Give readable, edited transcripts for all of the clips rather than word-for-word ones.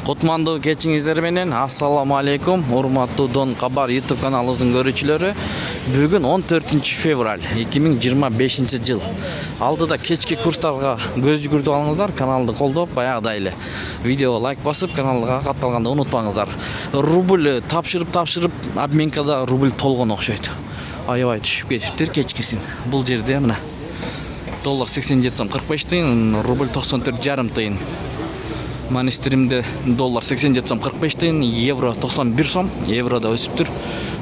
Кутмандуу кечиңиздер менен ассаламу алейкум, урматтуу Дон Кабар YouTube каналыбыздын көрүүчүлөрү. Бүгүн 14 февраль 2025 жыл. Алдыда кечки курстарга көз жүгүртүп алыңыздар, каналды колдоп, баягыдай эле видеого лайк басып, каналга катталганды унутпаңыздар. Рубль тапшырып, обменкада рубль толгон окшойт. Аябай түшүп кетиптир кечкисин. Бул жерде мына доллар 87 сом 45 тыйын, рубль 94,5 тыйын. Манистеримде доллар 87 сом 45 тыйын, евро 91 сом, евро да өсүптүр.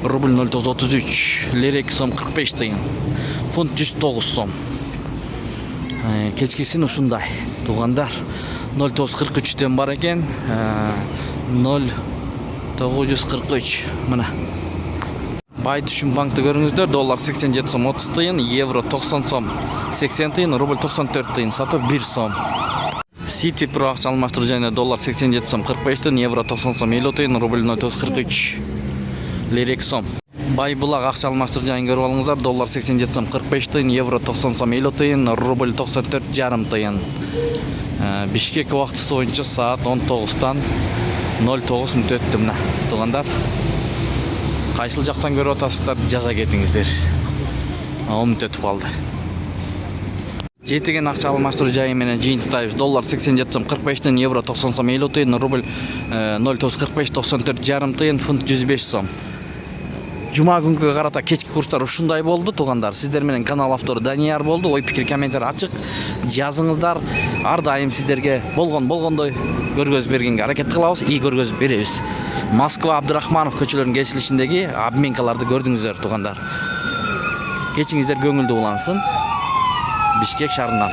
Рубль 0,33, лира 2 сом 45 тыйын. Фунт 109 сом. Кечкисин ушундай. Туугандар 0,943ден бар экен. 0,943. Мына. Бай түшүм банкты көрүңүздөр. Доллар 87 сом 30 тыйын, евро 90 сом 80 тыйын, рубль 94 тыйын, сатып 1 сом. Сити Pro акча алмаштыруу жайында доллар 87 сом 45 тыйын, евро 90 сом 50 тыйын, рубль 0,43, лира 2 сом. Байбулак акча алмаштыруу жайын көрүп алыңыздар. Доллар 87 сом 45 тыйын, евро 90 сом 50 тыйын, рубль 94,5 тыйын. Бишкек убактысы боюнча саат 19-тан 09 мүнөт өттү мына. Туугандар, кайсыл жактан көрүп атасыздар, жаза кетиңиздер. 10 мүнөт өтүп калды. Жетеген акча алмаштыруу жайы менен жыйынтыктайбыз. Доллар 87 сом 45 тыйын, евро 90 сом 50 тыйын, рубль 0,45 94,5 тыйын, фунт 105 сом. Жума күнгө карата кечки курстар ушундай болду, туугандар. Сиздер менен канал автору Данияр болду. Ой пикир, комментарий ачык жазыңыздар. Ар дайым сиздерге болгондой көргөзүп бергенге аракет кылабыз, ий көргөзүп беребиз. Москва Абдрахманов көчөлөрүнүн кесилишиндеги обменкаларды көрдүңүздөр, туугандар. Кечиңиздер көңүлдүү улансын. Бишкек шаарынан.